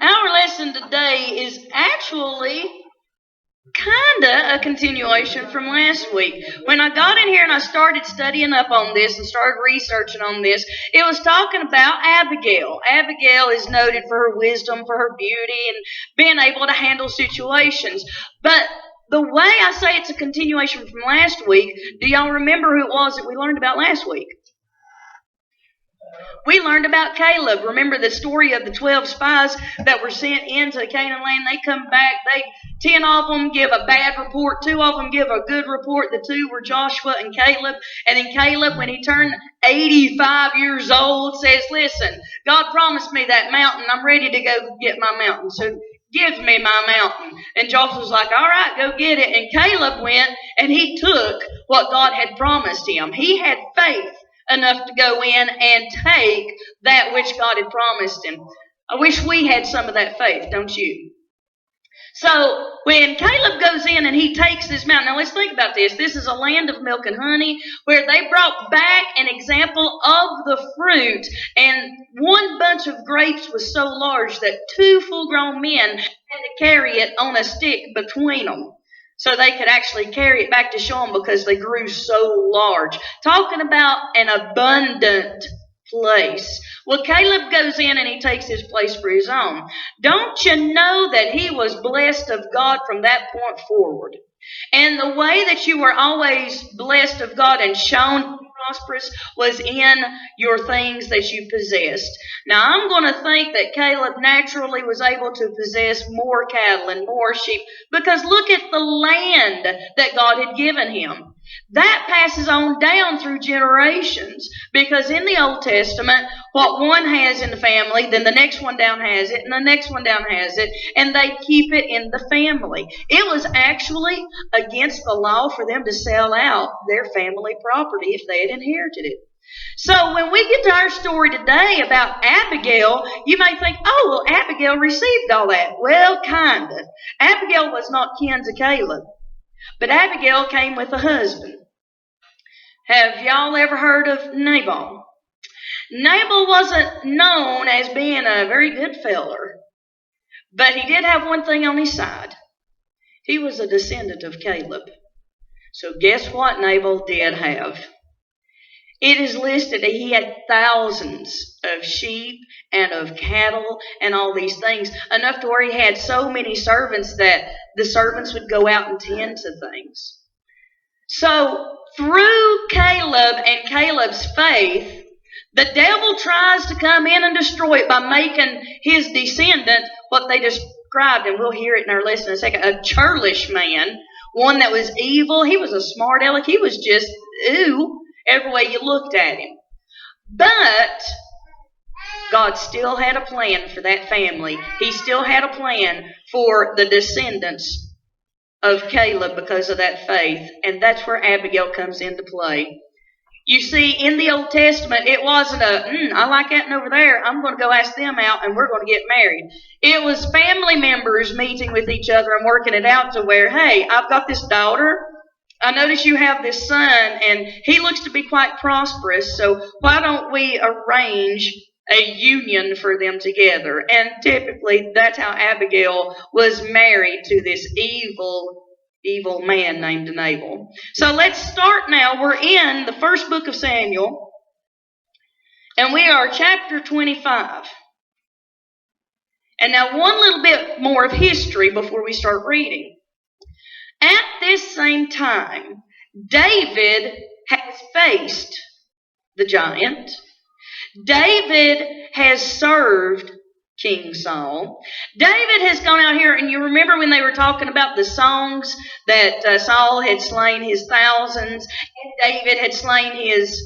Our lesson today is actually kind of a continuation from last week. When I got in here and I started studying up on this and started researching on this, it was talking about Abigail. Abigail is noted for her wisdom, for her beauty, and being able to handle situations. But the way I say it's a continuation from last week, do y'all remember who it was that we learned about last week? We learned about Caleb. Remember the story of the 12 spies that were sent into Canaan land? They come back. 10 of them give a bad report. 2 of them give a good report. The 2 were Joshua and Caleb. And then Caleb, when he turned 85 years old, says, listen, God promised me that mountain. I'm ready to go get my mountain. So give me my mountain. And Joshua's like, all right, go get it. And Caleb went and he took what God had promised him. He had faith enough to go in and take that which God had promised him. I wish we had some of that faith, don't you? So when Caleb goes in and he takes this mountain, now let's think about this. This is a land of milk and honey where they brought back an example of the fruit, and one bunch of grapes was so large that 2 full-grown men had to carry it on a stick between them, so they could actually carry it back to show them because they grew so large. Talking about an abundant place. Well, Caleb goes in and he takes his place for his own. Don't you know that he was blessed of God from that point forward? And the way that you were always blessed of God and shown prosperous was in your things that you possessed. Now, I'm going to think that Caleb naturally was able to possess more cattle and more sheep because look at the land that God had given him. That passes on down through generations because in the Old Testament, what one has in the family, then the next one down has it, and the next one down has it, and they keep it in the family. It was actually against the law for them to sell out their family property if they had inherited it. So when we get to our story today about Abigail, you may think, oh, well, Abigail received all that. Well, kind of. Abigail was not kin to Caleb, but Abigail came with a husband. Have y'all ever heard of Nabal? Nabal wasn't known as being a very good feller, but he did have one thing on his side. He was a descendant of Caleb. So guess what Nabal did have? It is listed that he had thousands of sheep and of cattle and all these things, enough to where he had so many servants that the servants would go out and tend to things. So through Caleb and Caleb's faith, the devil tries to come in and destroy it by making his descendant what they described, and we'll hear it in our lesson in a second, a churlish man, one that was evil. He was a smart aleck. He was just, every way you looked at him. But God still had a plan for that family. He still had a plan for the descendants of Caleb because of that faith. And that's where Abigail comes into play. You see, in the Old Testament, it wasn't I like that over there. I'm going to go ask them out and we're going to get married. It was family members meeting with each other and working it out to where, hey, I've got this daughter. I notice you have this son, and he looks to be quite prosperous, so why don't we arrange a union for them together? And typically, that's how Abigail was married to this evil man named Nabal. So let's start now. We're in the first book of Samuel, and we are chapter 25. And now one little bit more of history before we start reading. At this same time, David has faced the giant. David has served King Saul. David has gone out here, and you remember when they were talking about the songs that Saul had slain his thousands, and David had slain his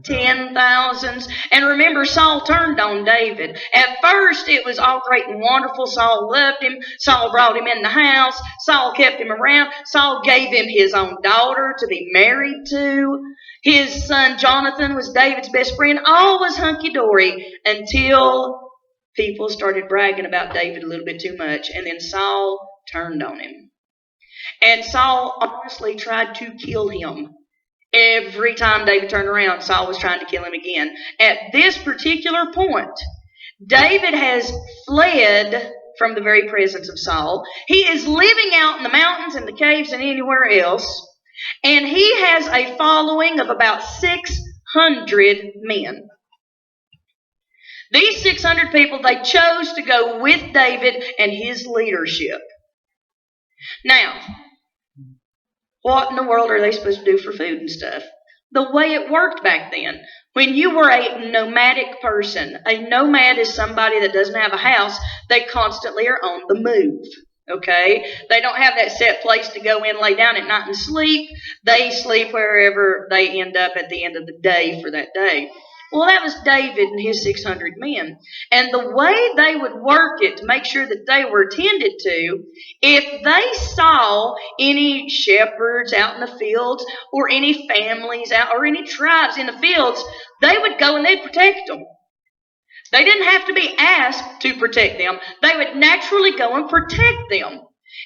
10,000s. And remember, Saul turned on David. At first, it was all great and wonderful. Saul loved him. Saul brought him in the house. Saul kept him around. Saul gave him his own daughter to be married to. His son Jonathan was David's best friend. All was hunky-dory until people started bragging about David a little bit too much. And then Saul turned on him. And Saul honestly tried to kill him. Every time David turned around, Saul was trying to kill him again. At this particular point, David has fled from the very presence of Saul. He is living out in the mountains and the caves and anywhere else. And he has a following of about 600 men. These 600 people, they chose to go with David and his leadership. Now, what in the world are they supposed to do for food and stuff? The way it worked back then, when you were a nomadic person, a nomad is somebody that doesn't have a house, they constantly are on the move. Okay? They don't have that set place to go in, lay down at night and sleep. They sleep wherever they end up at the end of the day for that day. Well, that was David and his 600 men. And the way they would work it to make sure that they were attended to, if they saw any shepherds out in the fields or any families out or any tribes in the fields, they would go and they'd protect them. They didn't have to be asked to protect them. They would naturally go and protect them.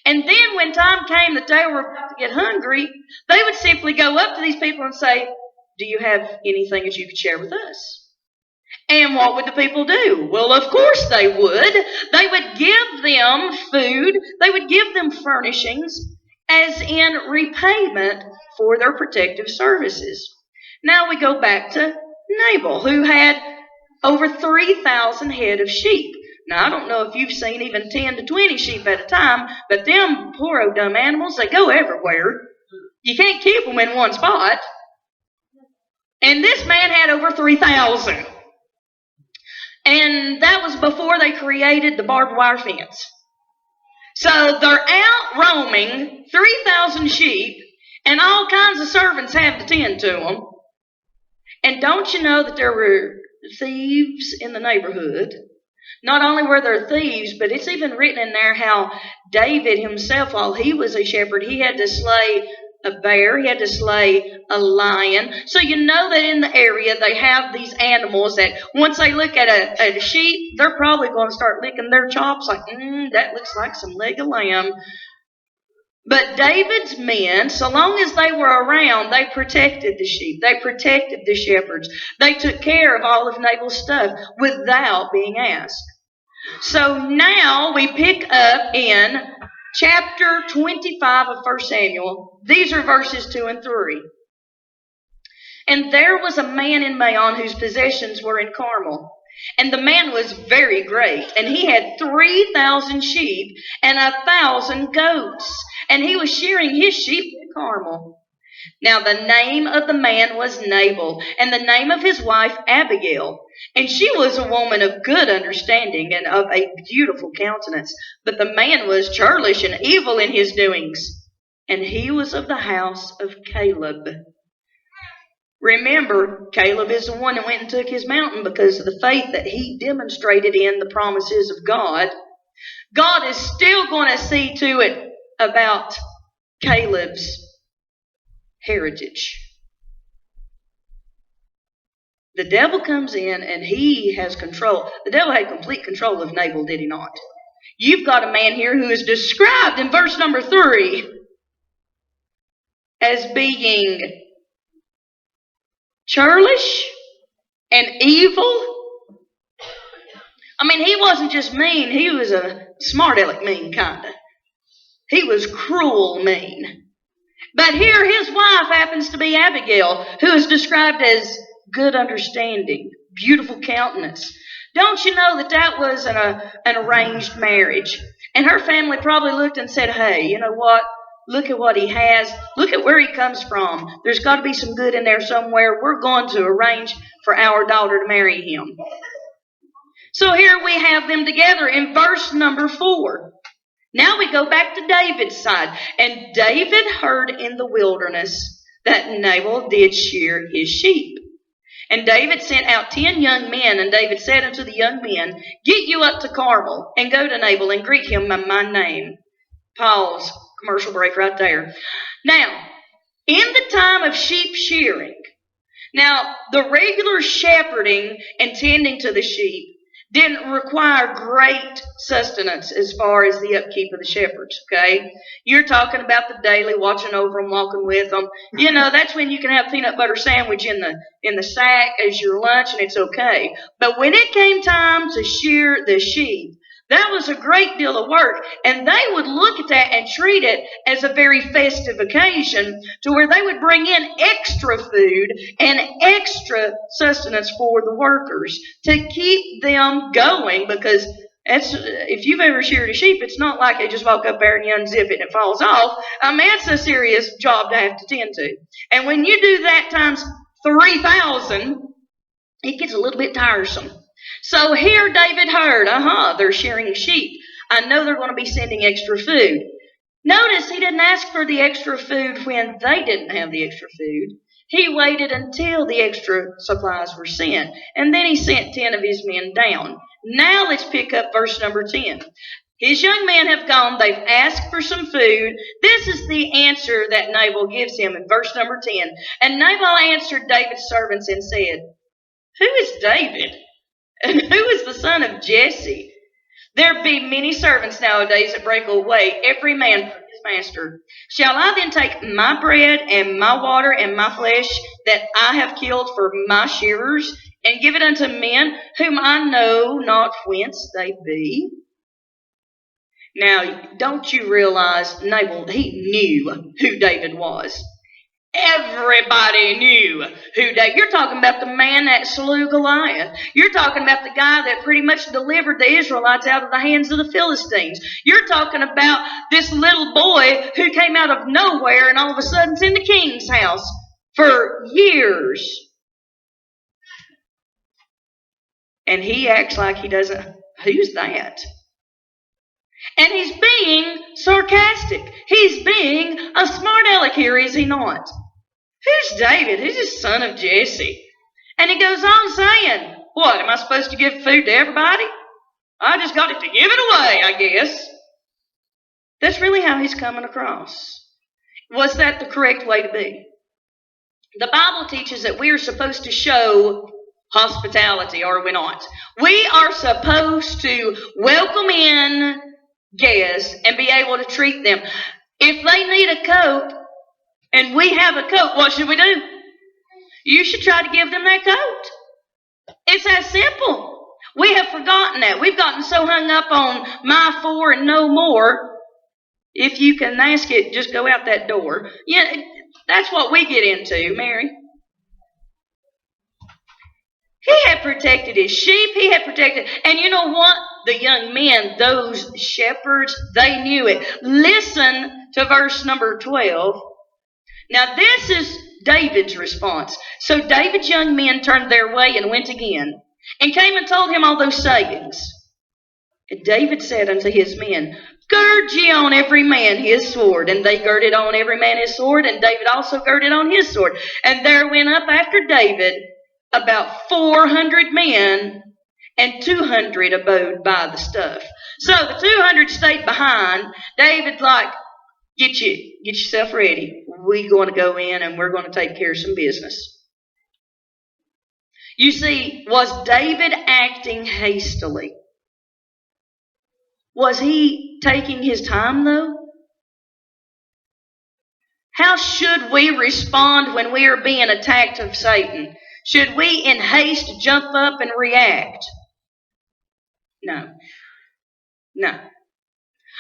And then when time came that they were about to get hungry, they would simply go up to these people and say, "Do you have anything that you could share with us?" And what would the people do? Well, of course they would. They would give them food. They would give them furnishings as in repayment for their protective services. Now we go back to Nabal, who had over 3,000 head of sheep. Now, I don't know if you've seen even 10 to 20 sheep at a time, but them poor old dumb animals, they go everywhere. You can't keep them in one spot. And this man had over 3,000. And that was before they created the barbed wire fence. So they're out roaming, 3,000 sheep, and all kinds of servants have to tend to them. And don't you know that there were thieves in the neighborhood? Not only were there thieves, but it's even written in there how David himself, while he was a shepherd, he had to slay a bear, he had to slay a lion. So you know that in the area they have these animals that once they look at a sheep, they're probably going to start licking their chops like, that looks like some leg of lamb. But David's men, so long as they were around, they protected the sheep. They protected the shepherds. They took care of all of Nabal's stuff without being asked. So now we pick up in chapter 25 of 1 Samuel. These are verses 2 and 3. And there was a man in Maon whose possessions were in Carmel. And the man was very great, and he had 3,000 sheep and 1,000 goats. And he was shearing his sheep in Carmel. Now the name of the man was Nabal, and the name of his wife Abigail. And she was a woman of good understanding and of a beautiful countenance. But the man was churlish and evil in his doings. And he was of the house of Caleb. Remember, Caleb is the one that went and took his mountain because of the faith that he demonstrated in the promises of God. God is still going to see to it about Caleb's heritage. The devil comes in and he has control. The devil had complete control of Nabal, did he not? You've got a man here who is described in verse number 3 as being churlish and evil. I mean, he wasn't just mean. He was a smart-aleck mean kind of. He was cruel mean. But here his wife happens to be Abigail, who is described as good understanding, beautiful countenance. Don't you know that that was an arranged marriage? And her family probably looked and said, hey, you know what? Look at what he has. Look at where he comes from. There's got to be some good in there somewhere. We're going to arrange for our daughter to marry him. So here we have them together in verse number 4. Now we go back to David's side. And David heard in the wilderness that Nabal did shear his sheep. And David sent out 10 young men, and David said unto the young men, get you up to Carmel, and go to Nabal, and greet him by my name. Pause. Commercial break right there. Now, in the time of sheep shearing, now the regular shepherding and tending to the sheep, Didn't require great sustenance as far as the upkeep of the shepherds, okay? You're talking about the daily, watching over them, walking with them. That's when you can have peanut butter sandwich in the sack as your lunch, and it's okay. But when it came time to shear the sheep, that was a great deal of work, and they would look at that and treat it as a very festive occasion to where they would bring in extra food and extra sustenance for the workers to keep them going, because if you've ever sheared a sheep, it's not like they just walk up there and you unzip it and it falls off. I mean, it's a serious job to have to tend to. And when you do that times 3,000, it gets a little bit tiresome. So here David heard, they're shearing sheep. I know they're going to be sending extra food. Notice he didn't ask for the extra food when they didn't have the extra food. He waited until the extra supplies were sent, and then he sent 10 of his men down. Now let's pick up verse number 10. His young men have gone. They've asked for some food. This is the answer that Nabal gives him in verse number 10. And Nabal answered David's servants and said, "Who is David? And who is the son of Jesse? There be many servants nowadays that break away, every man from his master. Shall I then take my bread and my water and my flesh that I have killed for my shearers, and give it unto men whom I know not whence they be?" Now, don't you realize Nabal, he knew who David was. Everybody knew who David. You're talking about the man that slew Goliath. You're talking about the guy that pretty much delivered the Israelites out of the hands of the Philistines. You're talking about this little boy who came out of nowhere and all of a sudden is in the king's house for years. And he acts like he doesn't. Who's that? And he's being sarcastic. He's being a smart aleck here, is he not? Who's David? Who's the son of Jesse? And he goes on saying, what, am I supposed to give food to everybody? I just got it to give it away, I guess. That's really how he's coming across. Was that the correct way to be? The Bible teaches that we are supposed to show hospitality, are we not? We are supposed to welcome in guests and be able to treat them. If they need a coat and we have a coat, what should we do? You should try to give them that coat. It's that simple. We have forgotten that. We've gotten so hung up on my four and no more. If you can ask it, just go out that door. Yeah, that's what we get into, Mary. He had protected his sheep. He had protected. And you know what? The young men, those shepherds, they knew it. Listen to verse number 12. Now this is David's response. So David's young men turned their way and went again, and came and told him all those sayings. And David said unto his men, Gird ye on every man his sword. And they girded on every man his sword, and David also girded on his sword. And there went up after David about 400 men, and 200 abode by the stuff. So the 200 stayed behind. David's like, get yourself ready. We're going to go in and we're going to take care of some business. You see, was David acting hastily? Was he taking his time, though? How should we respond when we are being attacked of Satan? Should we in haste jump up and react? No.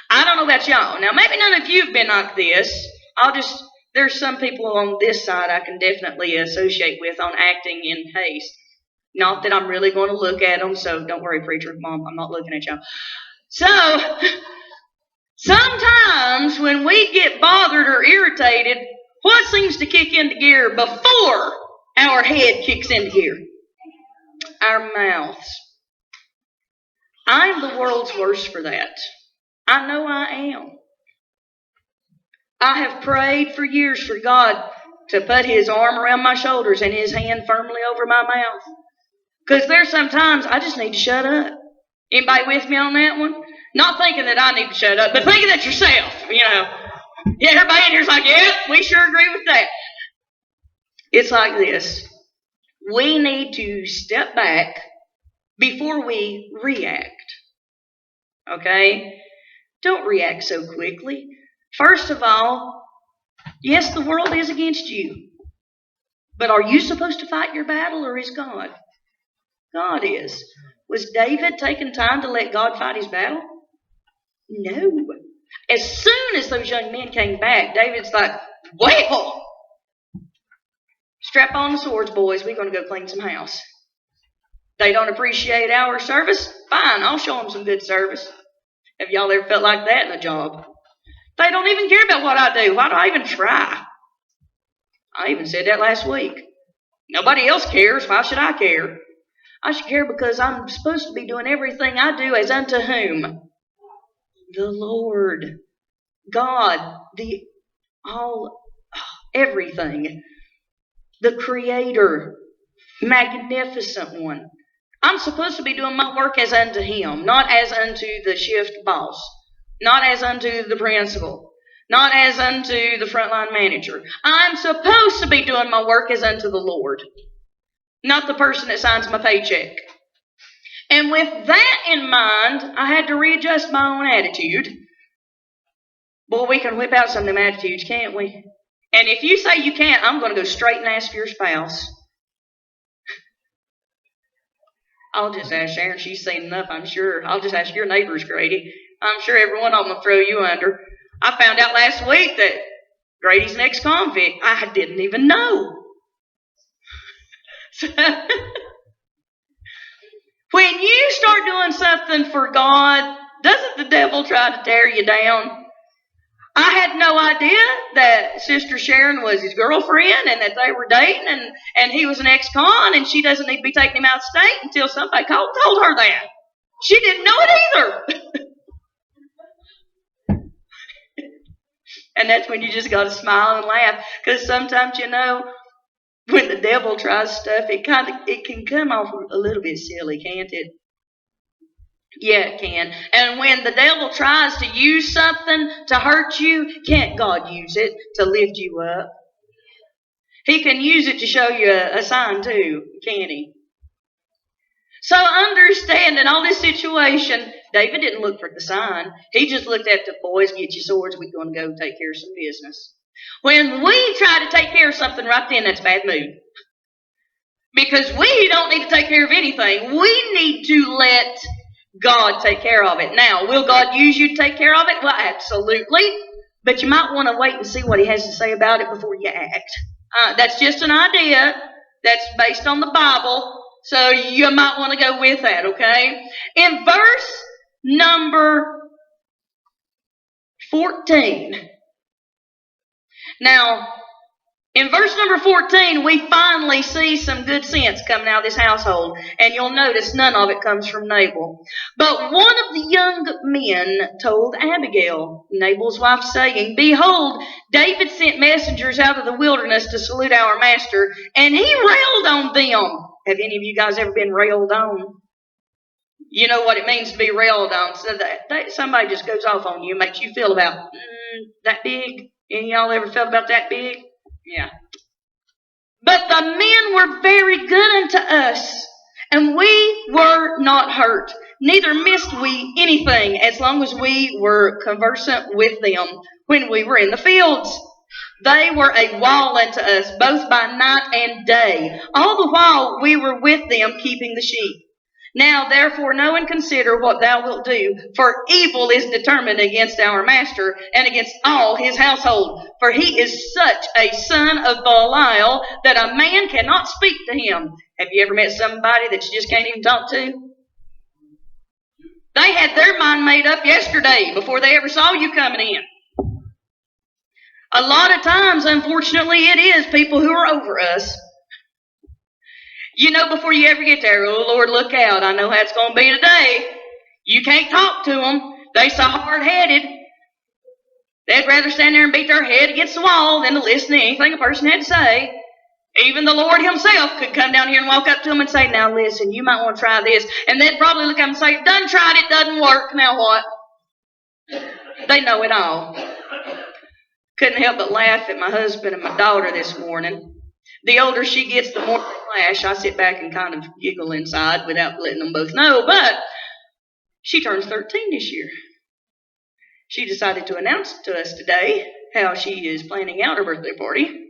I don't know about y'all. Now, maybe none of you have been like this. There's some people on this side I can definitely associate with on acting in haste. Not that I'm really going to look at them, so don't worry, preacher, mom, I'm not looking at y'all. So, sometimes when we get bothered or irritated, what seems to kick into gear before our head kicks into gear? Our mouths. I'm the world's worst for that. I know I am. I have prayed for years for God to put his arm around my shoulders and his hand firmly over my mouth. Because there's sometimes I just need to shut up. Anybody with me on that one? Not thinking that I need to shut up, but thinking that yourself, Yeah, everybody in here's like, yeah, we sure agree with that. It's like this. We need to step back, before we react. Okay? Don't react so quickly. First of all, yes, the world is against you. But are you supposed to fight your battle, or is God? God is. Was David taking time to let God fight his battle? No. As soon as those young men came back, David's like, well, strap on the swords, boys. We're going to go clean some house. They don't appreciate our service? Fine, I'll show them some good service. Have y'all ever felt like that in a job? They don't even care about what I do. Why do I even try? I even said that last week. Nobody else cares. Why should I care? I should care because I'm supposed to be doing everything I do as unto whom? The Lord. God. Everything. The Creator. Magnificent one. I'm supposed to be doing my work as unto Him, not as unto the shift boss, not as unto the principal, not as unto the frontline manager. I'm supposed to be doing my work as unto the Lord, not the person that signs my paycheck. And with that in mind, I had to readjust my own attitude. Boy, we can whip out some of them attitudes, can't we? And if you say you can't, I'm going to go straight and ask your spouse. I'll just ask Sharon. She's seen enough, I'm sure. I'll just ask your neighbors, Grady. I'm sure every one of them will throw you under. I found out last week that Grady's an ex-convict. I didn't even know. When you start doing something for God, doesn't the devil try to tear you down? I had no idea that Sister Sharon was his girlfriend and that they were dating and he was an ex-con and she doesn't need to be taking him out of state until somebody told her that. She didn't know it either. And that's when you just got to smile and laugh, because sometimes, when the devil tries stuff, it can come off a little bit silly, can't it? Yeah, it can. And when the devil tries to use something to hurt you, can't God use it to lift you up? He can use it to show you a sign too, can't he? So understanding all this situation, David didn't look for the sign. He just looked at the boys, get your swords, we're going to go take care of some business. When we try to take care of something right then, that's bad mood. Because we don't need to take care of anything. We need to let God take care of it. Now, will God use you to take care of it? Well, absolutely. But you might want to wait and see what He has to say about it before you act. That's just an idea that's based on the Bible, so you might want to go with that, okay? In verse number 14. Now, in verse number 14, we finally see some good sense coming out of this household. And you'll notice none of it comes from Nabal. But one of the young men told Abigail, Nabal's wife, saying, Behold, David sent messengers out of the wilderness to salute our master, and he railed on them. Have any of you guys ever been railed on? You know what it means to be railed on. So that somebody just goes off on you, makes you feel about that big. Any of y'all ever felt about that big? Yeah. But the men were very good unto us, and we were not hurt. Neither missed we anything, as long as we were conversant with them when we were in the fields. They were a wall unto us, both by night and day, all the while we were with them keeping the sheep. Now therefore know and consider what thou wilt do, for evil is determined against our master and against all his household. For he is such a son of Belial that a man cannot speak to him. Have you ever met somebody that you just can't even talk to? They had their mind made up yesterday before they ever saw you coming in. A lot of times, unfortunately, it is people who are over us. You know, before you ever get there, oh, Lord, look out. I know how it's going to be today. You can't talk to them. They're so hard-headed. They'd rather stand there and beat their head against the wall than to listen to anything a person had to say. Even the Lord Himself could come down here and walk up to them and say, now listen, you might want to try this. And they'd probably look at them and say, done tried it, doesn't work, now what? They know it all. Couldn't help but laugh at my husband and my daughter this morning. The older she gets, the more they clash. I sit back and kind of giggle inside without letting them both know. But she turns 13 this year. She decided to announce to us today how she is planning out her birthday party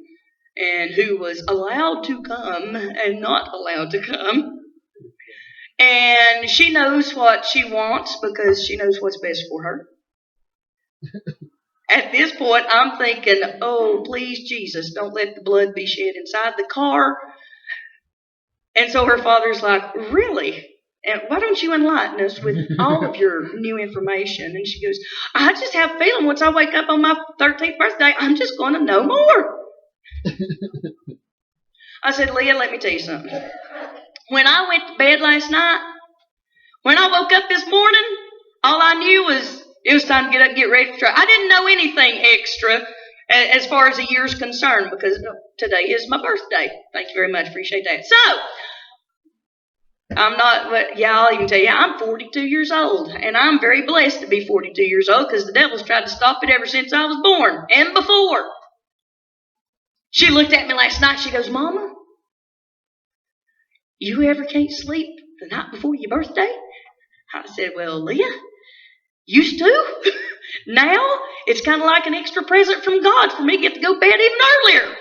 and who was allowed to come and not allowed to come. And she knows what she wants because she knows what's best for her. At this point, I'm thinking, oh, please, Jesus, don't let the blood be shed inside the car. And so her father's like, really? And why don't you enlighten us with all of your new information? And she goes, I just have a feeling once I wake up on my 13th birthday, I'm just going to know more. I said, Leah, let me tell you something. When I went to bed last night, when I woke up this morning, all I knew was it was time to get up and get ready for try. I didn't know anything extra as far as the year's concerned because today is my birthday. Thank you very much. Appreciate that. So, I'm not, but yeah, I'll even tell you, I'm 42 years old, and I'm very blessed to be 42 years old because the devil's tried to stop it ever since I was born and before. She looked at me last night. She goes, Mama, you ever can't sleep the night before your birthday? I said, well, Leah, used to. Now, it's kind of like an extra present from God for me to get to go to bed even earlier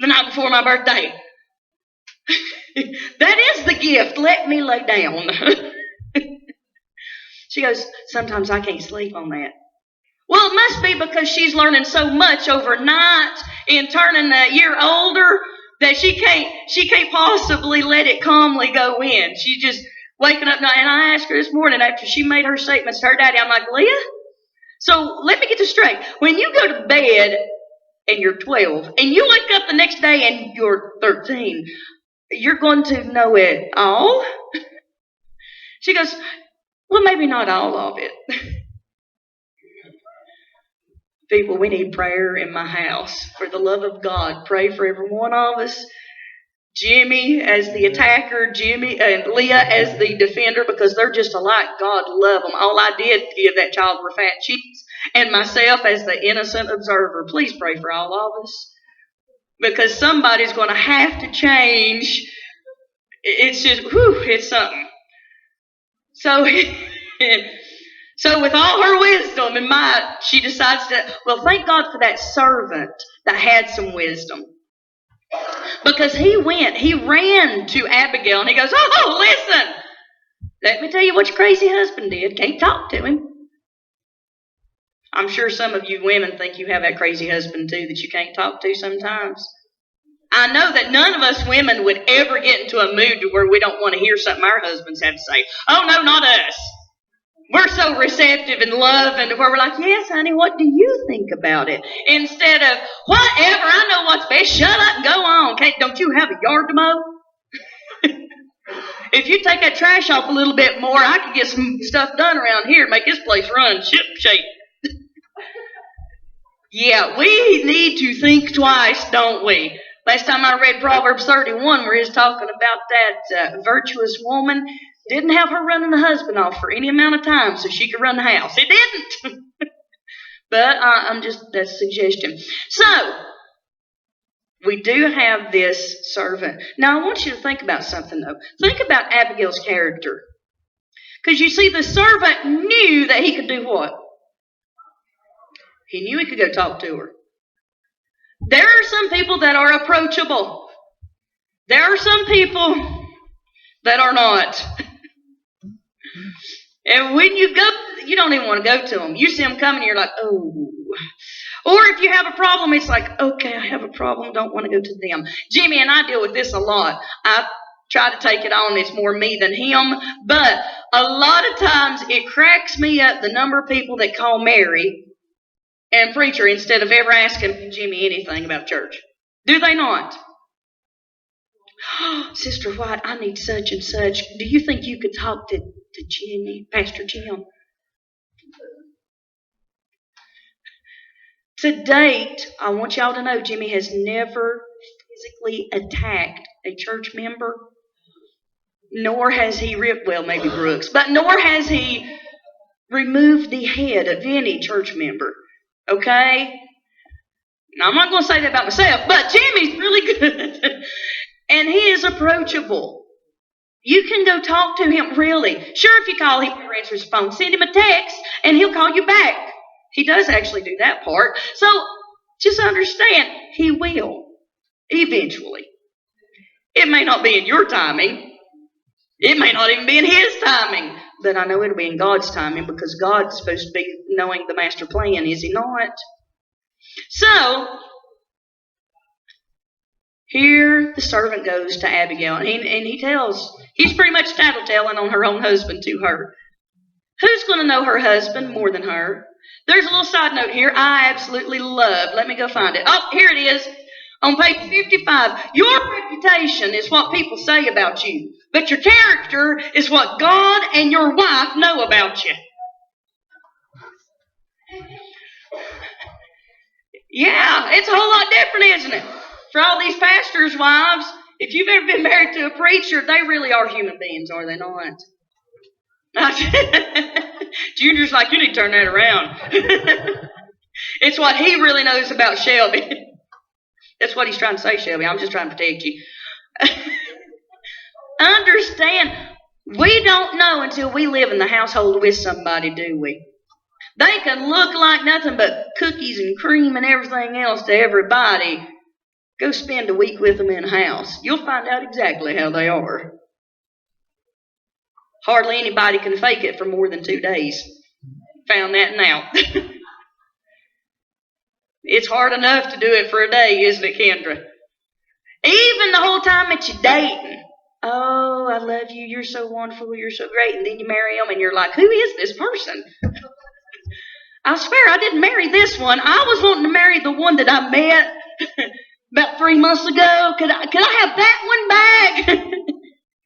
the night before my birthday. That is the gift. Let me lay down. She goes, sometimes I can't sleep on that. Well, it must be because she's learning so much overnight in turning a year older that she can't possibly let it calmly go in. She's just waking up now. And I asked her this morning after she made her statements to her daddy, I'm like, Leah, so let me get this straight. When you go to bed and you're 12 and you wake up the next day and you're 13, you're going to know it all? She goes, well, maybe not all of it. People, we need prayer in my house. For the love of God, pray for every one of us. Jimmy as the attacker, Jimmy and Leah as the defender, because they're just alike. God love them. All I did give that child were fat cheeks, and myself as the innocent observer. Please pray for all of us, because somebody's going to have to change. It's just, it's something. So, so with all her wisdom in mind, she decides to, well, thank God for that servant that had some wisdom. Because he ran to Abigail and he goes, oh, listen, let me tell you what your crazy husband did. Can't talk to him. I'm sure some of you women think you have that crazy husband too that you can't talk to sometimes. I know that none of us women would ever get into a mood to where we don't want to hear something our husbands have to say. Oh, no, not us. We're so receptive and love, and where we're like, yes, honey, what do you think about it? Instead of, whatever, I know what's best. Shut up and go on. Don't you have a yard to mow? If you take that trash off a little bit more, I could get some stuff done around here, make this place run ship shape. Yeah, we need to think twice, don't we? Last time I read Proverbs 31, where he's talking about that virtuous woman, didn't have her running the husband off for any amount of time so she could run the house. It didn't. But that's a suggestion. So, we do have this servant. Now, I want you to think about something, though. Think about Abigail's character. Because you see, the servant knew that he could do what? He knew he could go talk to her. There are some people that are approachable. There are some people that are not. And when you go, you don't even want to go to them. You see them coming, you're like, oh. Or if you have a problem, it's like, okay, I have a problem, don't want to go to them. Jimmy and I deal with this a lot. I try to take it on, it's more me than him. But a lot of times it cracks me up the number of people that call Mary and preacher instead of ever asking Jimmy anything about church. Do they not? Sister White, I need such and such. Do you think you could talk to Jimmy, Pastor Jim? To date, I want y'all to know Jimmy has never physically attacked a church member, nor has he maybe Brooks, but nor has he removed the head of any church member. Okay? Now, I'm not going to say that about myself, but Jimmy's really good. approachable. You can go talk to him, really. Sure, if you call, he never answers his phone. Send him a text, and he'll call you back. He does actually do that part. So just understand, he will, eventually. It may not be in your timing. It may not even be in his timing. But I know it'll be in God's timing, because God's supposed to be knowing the master plan, is he not? So, here the servant goes to Abigail, and he's pretty much tattletelling on her own husband to her. Who's going to know her husband more than her? There's a little side note here I absolutely love. Let me go find it. Oh, here it is. On page 55, your reputation is what people say about you, but your character is what God and your wife know about you. Yeah, it's a whole lot different, isn't it? For all these pastors' wives, if you've ever been married to a preacher, they really are human beings, are they not? Junior's like, you need to turn that around. It's what he really knows about Shelby. That's what he's trying to say, Shelby. I'm just trying to protect you. Understand, we don't know until we live in the household with somebody, do we? They can look like nothing but cookies and cream and everything else to everybody. Go spend a week with them in a house. You'll find out exactly how they are. Hardly anybody can fake it for more than 2 days. Found that now. It's hard enough to do it for a day, isn't it, Kendra? Even the whole time that you're dating. Oh, I love you. You're so wonderful. You're so great. And then you marry them and you're like, who is this person? I swear I didn't marry this one. I was wanting to marry the one that I met about 3 months ago. Could I have that one back?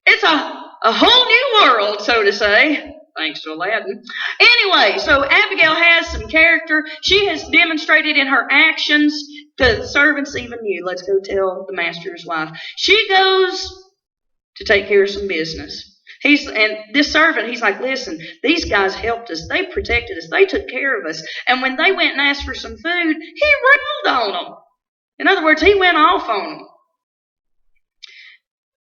It's a whole new world, so to say. Thanks to Aladdin. Anyway, so Abigail has some character. She has demonstrated in her actions. The servants even knew. Let's go tell the master's wife. She goes to take care of some business. And this servant, he's like, listen, these guys helped us. They protected us. They took care of us. And when they went and asked for some food, he railed on them. In other words, he went off on them.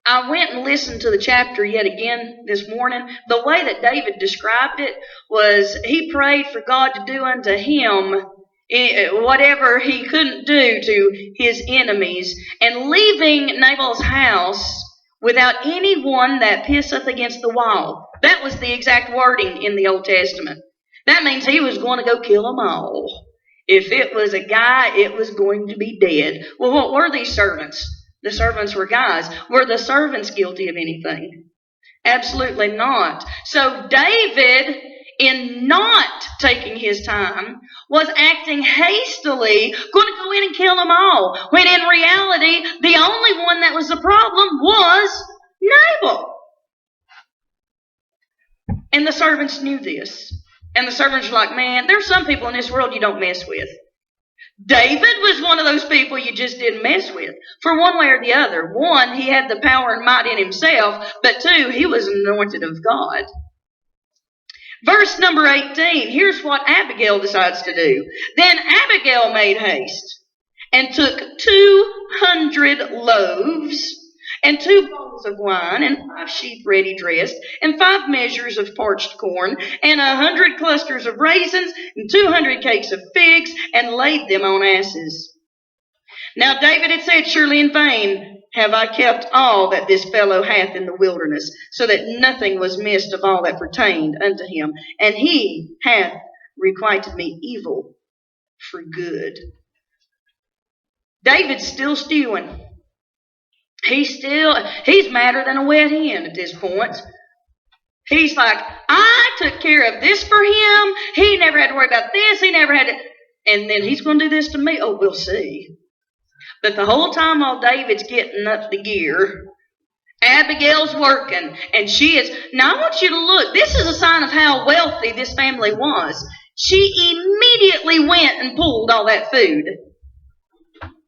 I went and listened to the chapter yet again this morning. The way that David described it was he prayed for God to do unto him whatever he couldn't do to his enemies, and leaving Nabal's house without anyone that pisseth against the wall. That was the exact wording in the Old Testament. That means he was going to go kill them all. If it was a guy, it was going to be dead. Well, what were these servants? The servants were guys. Were the servants guilty of anything? Absolutely not. So David, in not taking his time, was acting hastily, going to go in and kill them all. When in reality, the only one that was the problem was Nabal. And the servants knew this. And the servants were like, man, there's some people in this world you don't mess with. David was one of those people you just didn't mess with. For one way or the other. One, he had the power and might in himself. But two, he was anointed of God. Verse number 18. Here's what Abigail decides to do. Then Abigail made haste and took 200 loaves and 2 bowls of wine, and 5 sheep ready dressed, and 5 measures of parched corn, and 100 clusters of raisins, and 200 cakes of figs, and laid them on asses. Now David had said, surely in vain have I kept all that this fellow hath in the wilderness, so that nothing was missed of all that pertained unto him, and he hath requited me evil for good. David's still stewing. He's madder than a wet hen at this point. He's like, I took care of this for him. He never had to worry about this. He never had to. And then he's going to do this to me. Oh, we'll see. But the whole time while David's getting up the gear, Abigail's working. And she is. Now I want you to look. This is a sign of how wealthy this family was. She immediately went and pulled all that food.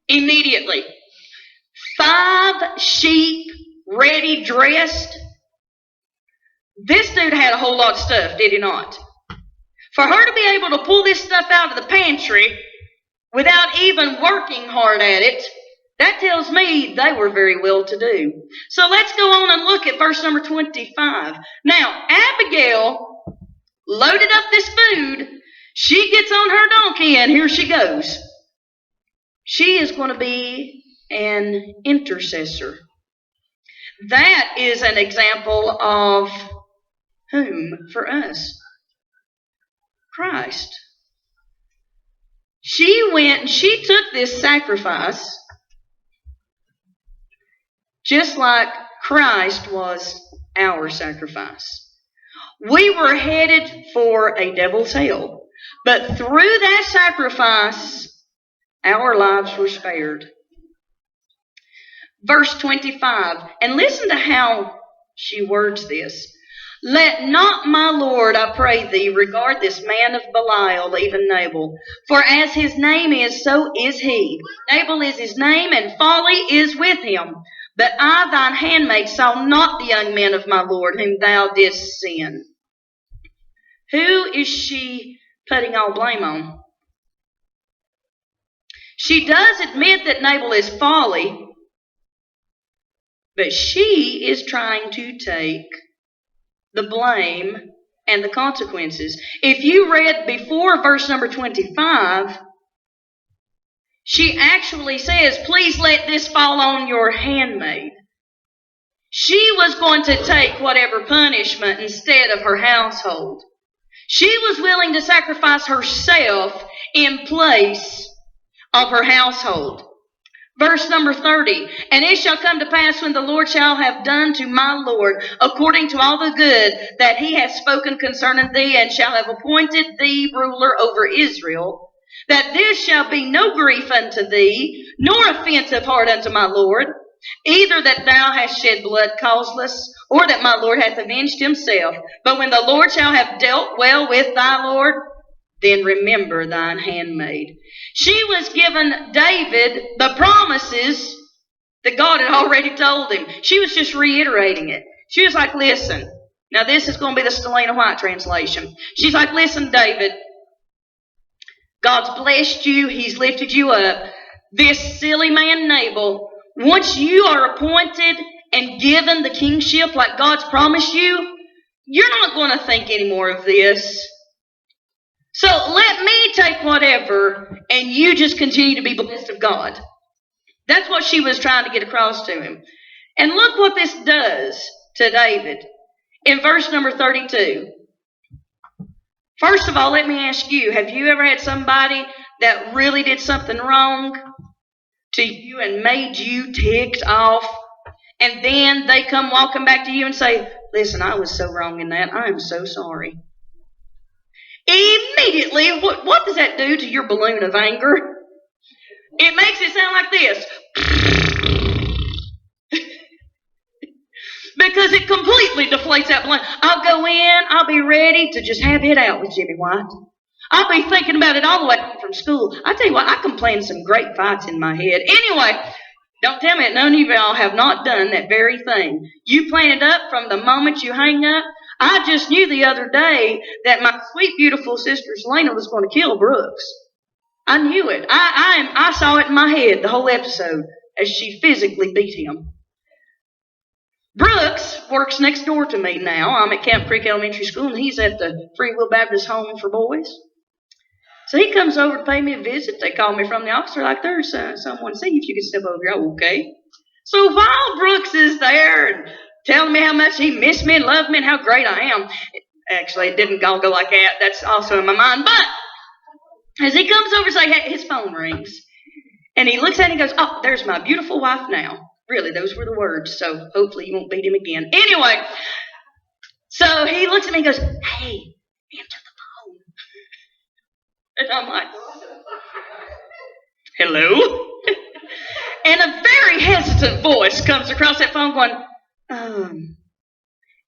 Immediately. 5 sheep ready dressed. This dude had a whole lot of stuff, did he not? For her to be able to pull this stuff out of the pantry without even working hard at it, That tells me they were very well to do. So let's go on and look at verse number 25. Now, Abigail loaded up this food. She gets on her donkey and here she goes. She is going to be an intercessor. That is an example of whom for us? Christ. She went and she took this sacrifice just like Christ was our sacrifice. We were headed for a devil's hell, but through that sacrifice, our lives were spared. Verse 25, and listen to how she words this. Let not my Lord, I pray thee, regard this man of Belial, even Nabal. For as his name is, so is he. Nabal is his name, and folly is with him. But I, thine handmaid, saw not the young man of my Lord, whom thou didst send. Who is she putting all blame on? She does admit that Nabal is folly, but she is trying to take the blame and the consequences. If you read before verse number 25, she actually says, please let this fall on your handmaid. She was going to take whatever punishment instead of her household. She was willing to sacrifice herself in place of her household. Verse number 30, and it shall come to pass when the Lord shall have done to my Lord according to all the good that he hath spoken concerning thee, and shall have appointed thee ruler over Israel, that this shall be no grief unto thee, nor offense of heart unto my Lord, either that thou hast shed blood causeless, or that my Lord hath avenged himself. But when the Lord shall have dealt well with thy Lord, then remember thine handmaid. She was given David the promises that God had already told him. She was just reiterating it. She was like, listen. Now this is going to be the Stellania White translation. She's like, listen, David. God's blessed you. He's lifted you up. This silly man Nabal, once you are appointed and given the kingship like God's promised you, you're not going to think any more of this. So let me take whatever, and you just continue to be blessed of God. That's what she was trying to get across to him. And look what this does to David in verse number 32. First of all, let me ask you, have you ever had somebody that really did something wrong to you and made you ticked off, and then they come walking back to you and say, listen, I was so wrong in that. I am so sorry. Immediately, what does that do to your balloon of anger? It makes it sound like this. Because it completely deflates that balloon. I'll go in, I'll be ready to just have it out with Jimmy White. I'll be thinking about it all the way from school. I tell you what, I can plan some great fights in my head. Anyway, don't tell me that none of y'all have not done that very thing. You plan it up from the moment you hang up. I just knew the other day that my sweet, beautiful sister Selena was going to kill Brooks. I knew it. I saw it in my head the whole episode as she physically beat him. Brooks works next door to me now. I'm at Camp Creek Elementary School, and he's at the Free Will Baptist Home for Boys. So he comes over to pay me a visit. They called me from the office. They're like, there's someone. See if you can step over here. Oh, okay. So while Brooks is there and telling me how much he missed me and loved me and how great I am. Actually, it didn't all go like that. That's also in my mind. But as he comes over, his phone rings. And he looks at it and goes, oh, there's my beautiful wife now. Really, those were the words. So hopefully you won't beat him again. Anyway, so he looks at me and goes, hey, answer the phone. And I'm like, hello? And a very hesitant voice comes across that phone going,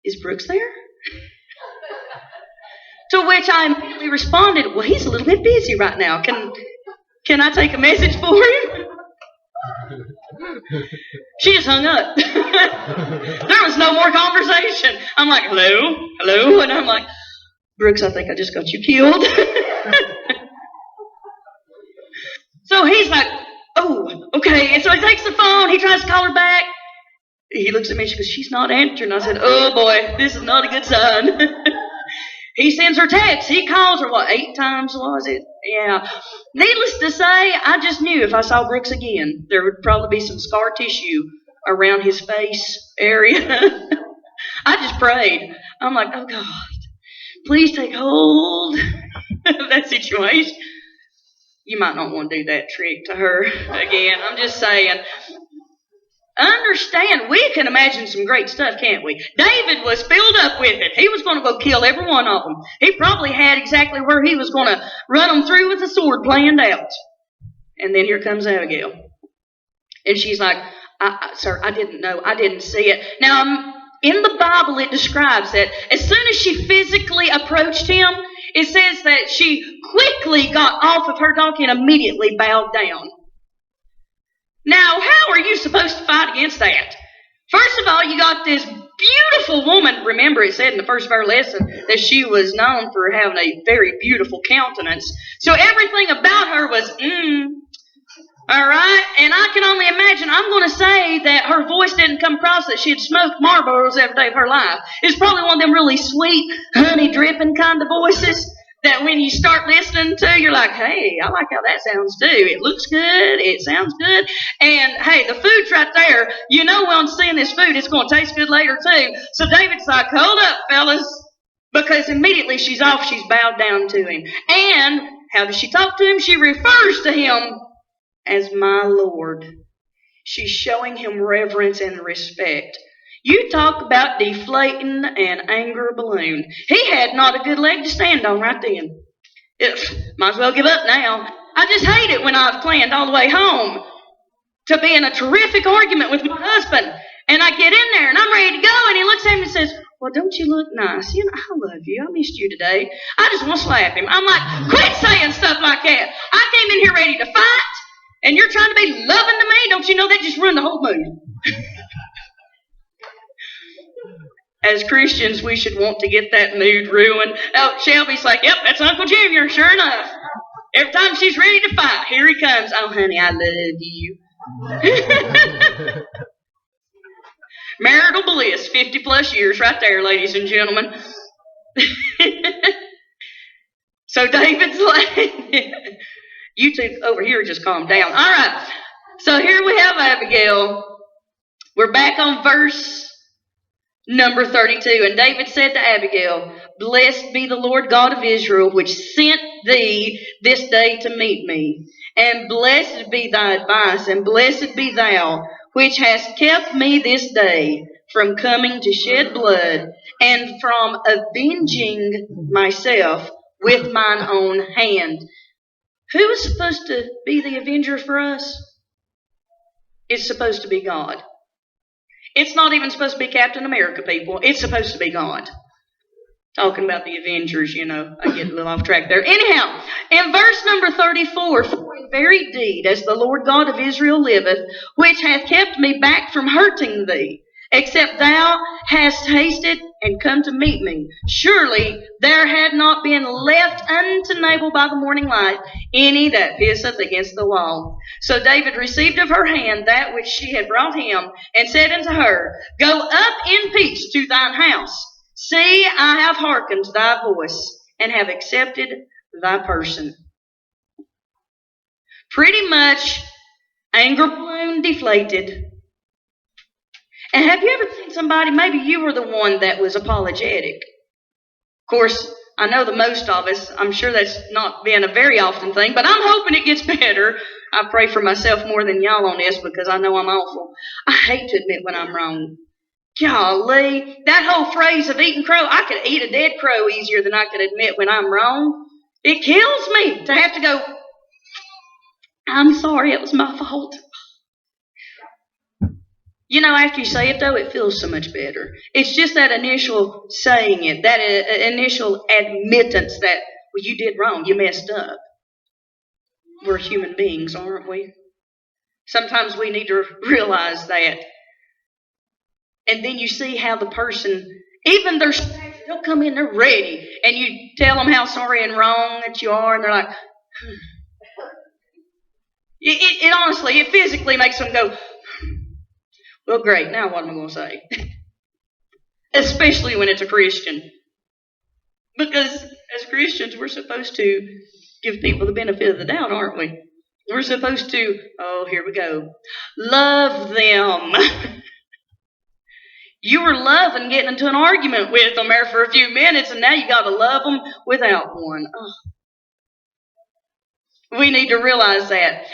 is Brooks there? To which I immediately responded, well, he's a little bit busy right now. Can I take a message for him? She just hung up. There was no more conversation. I'm like, hello? And I'm like, Brooks, I think I just got you killed. So he's like, oh, Okay, and so he takes the phone. He tries to call her back. He looks at me. She goes, she's not answering. I said, oh boy, this is not a good sign. He sends her texts. He calls her, 8 times was it? Yeah. Needless to say, I just knew if I saw Brooks again, there would probably be some scar tissue around his face area. I just prayed. I'm like, oh God, please take hold of that situation. You might not want to do that trick to her again. I'm just saying. Understand, we can imagine some great stuff, can't we? David was filled up with it. He was going to go kill every one of them. He probably had exactly where he was going to run them through with a sword planned out. And then here comes Abigail. And she's like, sir, I didn't know. I didn't see it. Now, in the Bible, it describes that as soon as she physically approached him, it says that she quickly got off of her donkey and immediately bowed down. Now, how are you supposed to fight against that? First of all, you got this beautiful woman. Remember, it said in the first of our lesson that she was known for having a very beautiful countenance. So everything about her was, all right? And I can only imagine, I'm going to say that her voice didn't come across that she had smoked Marlboros every day of her life. It's probably one of them really sweet, honey-dripping kind of voices that when you start listening to, you're like, hey, I like how that sounds too. It looks good. It sounds good. And, hey, the food's right there. You know when seeing this food, it's going to taste good later too. So David's like, hold up, fellas. Because immediately she's off. She's bowed down to him. And how does she talk to him? She refers to him as my Lord. She's showing him reverence and respect. You talk about deflating an anger balloon. He had not a good leg to stand on right then. Might as well give up now. I just hate it when I've planned all the way home to be in a terrific argument with my husband. And I get in there and I'm ready to go. And he looks at me and says, well, don't you look nice? You know, I love you. I missed you today. I just want to slap him. I'm like, quit saying stuff like that. I came in here ready to fight. And you're trying to be loving to me? Don't you know that just ruined the whole mood? As Christians, we should want to get that mood ruined. Oh, Shelby's like, yep, that's Uncle Junior, sure enough. Every time she's ready to fight, here he comes. Oh, honey, I love you. Marital bliss, 50 plus years right there, ladies and gentlemen. So David's like, you two over here just calm down. All right, so here we have Abigail. We're back on verse number 32. And David said to Abigail, blessed be the Lord God of Israel, which sent thee this day to meet me. And blessed be thy advice, and blessed be thou, which hast kept me this day from coming to shed blood, and from avenging myself with mine own hand. Who is supposed to be the avenger for us? It's supposed to be God. It's not even supposed to be Captain America, people. It's supposed to be God. Talking about the Avengers, you know. I get a little off track there. Anyhow, in verse number 34, for in very deed, as the Lord God of Israel liveth, which hath kept me back from hurting thee, except thou hast hasted and come to meet me. Surely there had not been left unto Nabal by the morning light any that pisseth against the wall. So David received of her hand that which she had brought him, and said unto her, go up in peace to thine house. See, I have hearkened to thy voice, and have accepted thy person. Pretty much anger balloon deflated. And have you ever seen somebody, maybe you were the one that was apologetic. Of course, I know the most of us, I'm sure that's not been a very often thing, but I'm hoping it gets better. I pray for myself more than y'all on this because I know I'm awful. I hate to admit when I'm wrong. Golly, that whole phrase of eating crow, I could eat a dead crow easier than I could admit when I'm wrong. It kills me to have to go, I'm sorry, it was my fault. You know, after you say it, though, it feels so much better. It's just that initial saying it, that initial admittance that, well, you did wrong, you messed up. We're human beings, aren't we? Sometimes we need to realize that. And then you see how the person, even they'll come in, they're ready, and you tell them how sorry and wrong that you are, and they're like, It honestly, it physically makes them go, well, great, now what am I going to say? Especially when it's a Christian. Because as Christians, we're supposed to give people the benefit of the doubt, aren't we? We're supposed to, oh, here we go, love them. You were loving getting into an argument with them there for a few minutes, and now you got to love them without one. Oh. We need to realize that.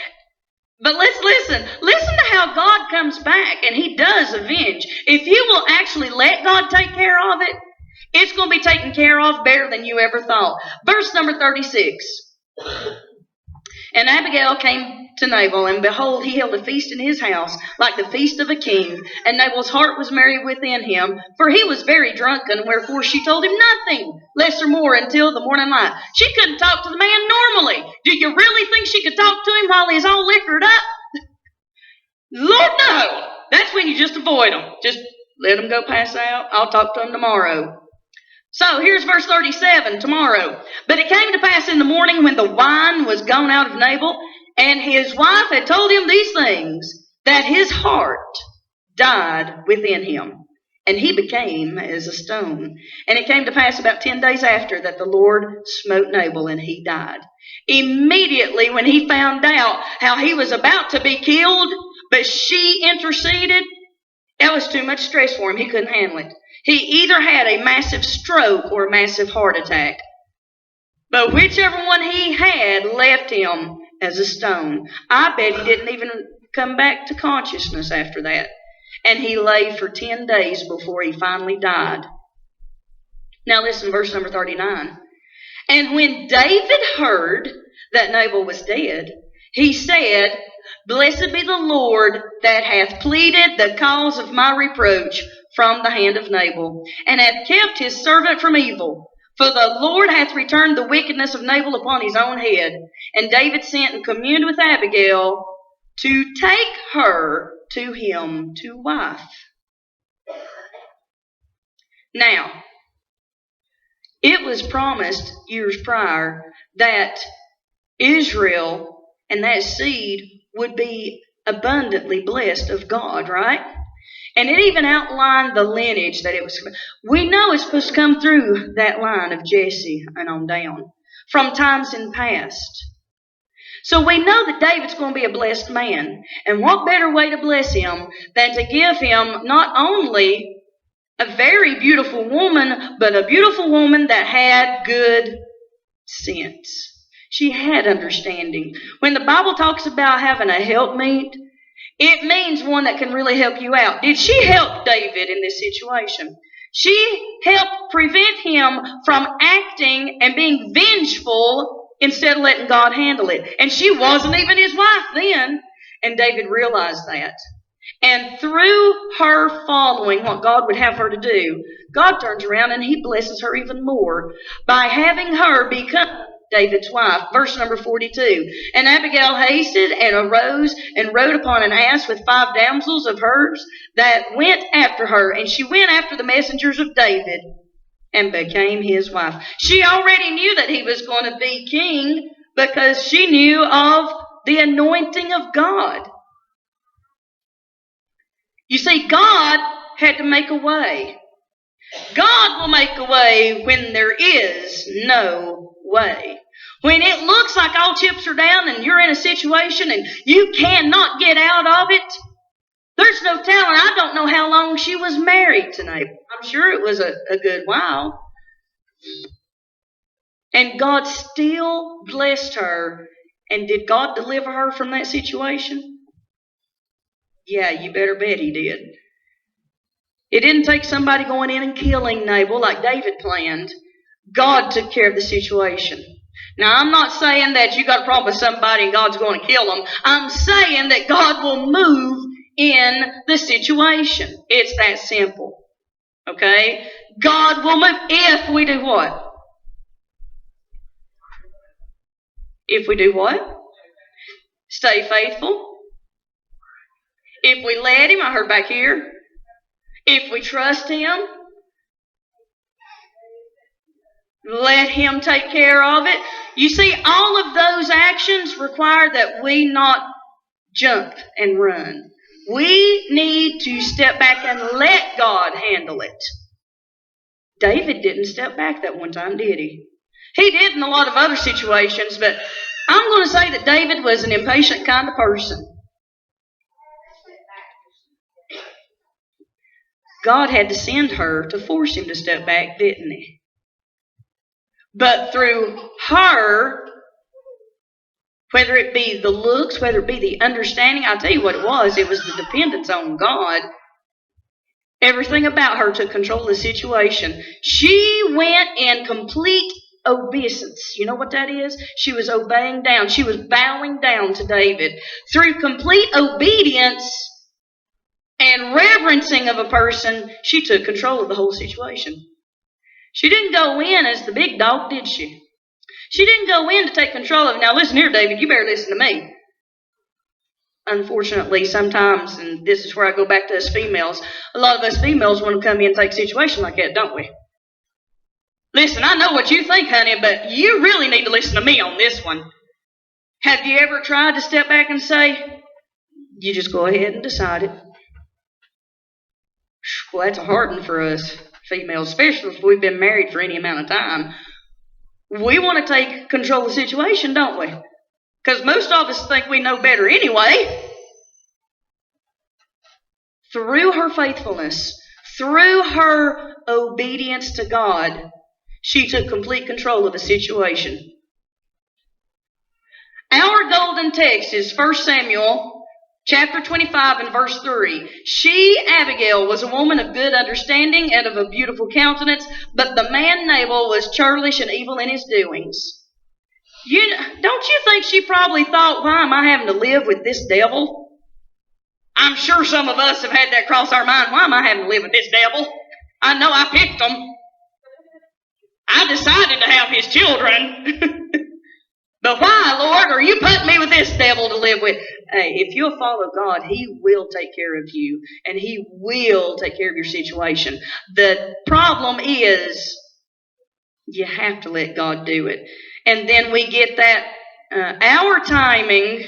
But let's listen. Listen to how God comes back, and He does avenge. If you will actually let God take care of it, it's going to be taken care of better than you ever thought. Verse number 36. And Abigail came to Nabal, and behold, he held a feast in his house, like the feast of a king. And Nabal's heart was merry within him, for he was very drunken, wherefore she told him nothing, less or more, until the morning light. She couldn't talk to the man normally. Do you really think she could talk to him while he's all liquored up? Lord, no. That's when you just avoid them. Just let them go pass out. I'll talk to them tomorrow. So here's verse 37, tomorrow. But it came to pass in the morning when the wine was gone out of Nabal, and his wife had told him these things, that his heart died within him, and he became as a stone. And it came to pass about 10 days after that the Lord smote Nabal, and he died. Immediately when he found out how he was about to be killed, but she interceded, that was too much stress for him. He couldn't handle it. He either had a massive stroke or a massive heart attack. But whichever one he had left him as a stone. I bet he didn't even come back to consciousness after that. And he lay for 10 days before he finally died. Now listen, verse number 39. And when David heard that Nabal was dead, he said, Blessed be the Lord that hath pleaded the cause of my reproach from the hand of Nabal, and hath kept his servant from evil. For the Lord hath returned the wickedness of Nabal upon his own head. And David sent and communed with Abigail to take her to him to wife. Now, it was promised years prior that Israel and that seed would be abundantly blessed of God, right? And it even outlined the lineage that it was. We know it's supposed to come through that line of Jesse and on down from times in past. So we know that David's going to be a blessed man. And what better way to bless him than to give him not only a very beautiful woman, but a beautiful woman that had good sense. She had understanding. When the Bible talks about having a helpmeet, it means one that can really help you out. Did she help David in this situation? She helped prevent him from acting and being vengeful instead of letting God handle it. And she wasn't even his wife then. And David realized that. And through her following what God would have her to do, God turns around and He blesses her even more by having her become David's wife. Verse number 42. And Abigail hasted and arose and rode upon an ass with 5 damsels of hers that went after her. And she went after the messengers of David and became his wife. She already knew that he was going to be king because she knew of the anointing of God. You see, God had to make a way. God will make a way when there is no way. When it looks like all chips are down and you're in a situation and you cannot get out of it, there's no telling. I don't know how long she was married to Nabal. I'm sure it was a good while. And God still blessed her. And did God deliver her from that situation? Yeah, you better bet He did. It didn't take somebody going in and killing Nabal like David planned. God took care of the situation. Now, I'm not saying that you got a problem with somebody and God's going to kill them. I'm saying that God will move in the situation. It's that simple. Okay? God will move if we do what? If we do what? Stay faithful. If we let Him, I heard back here. If we trust Him, let Him take care of it. You see, all of those actions require that we not jump and run. We need to step back and let God handle it. David didn't step back that one time, did he? He did in a lot of other situations, but I'm going to say that David was an impatient kind of person. God had to send her to force him to step back, didn't he? But through her, whether it be the looks, whether it be the understanding, I'll tell you what it was the dependence on God. Everything about her took control of the situation. She went in complete obeisance. You know what that is? She was obeying down. She was bowing down to David. Through complete obedience and reverencing of a person, she took control of the whole situation. She didn't go in as the big dog, did she? She didn't go in to take control of it. Now listen here, David, you better listen to me. Unfortunately, sometimes, and this is where I go back to us females, a lot of us females want to come in and take a situation like that, don't we? Listen, I know what you think, honey, but you really need to listen to me on this one. Have you ever tried to step back and say, you just go ahead and decide it? Well, that's a hard one for us females, especially if we've been married for any amount of time. We want to take control of the situation, don't we? Because most of us think we know better anyway. Through her faithfulness, through her obedience to God, she took complete control of the situation. Our golden text is 1 Samuel chapter 25 and verse 3. She, Abigail, was a woman of good understanding and of a beautiful countenance, but the man Nabal was churlish and evil in his doings. Don't you think she probably thought, why am I having to live with this devil? I'm sure some of us have had that cross our mind. Why am I having to live with this devil? I know I picked him. I decided to have his children. But why, Lord, are you putting me with this devil to live with? Hey, if you'll follow God, He will take care of you, and He will take care of your situation. The problem is, you have to let God do it. And then we get that our timing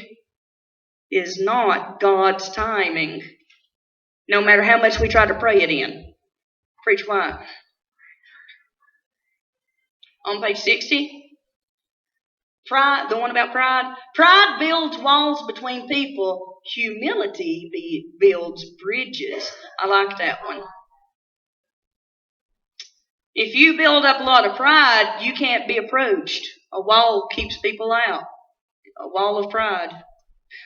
is not God's timing, no matter how much we try to pray it in. Preach why? On page 60. Pride, the one about pride. Pride builds walls between people. Humility builds bridges. I like that one. If you build up a lot of pride, you can't be approached. A wall keeps people out. A wall of pride.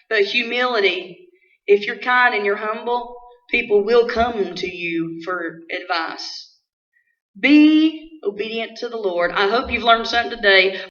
But humility, if you're kind and you're humble, people will come to you for advice. Be obedient to the Lord. I hope you've learned something today.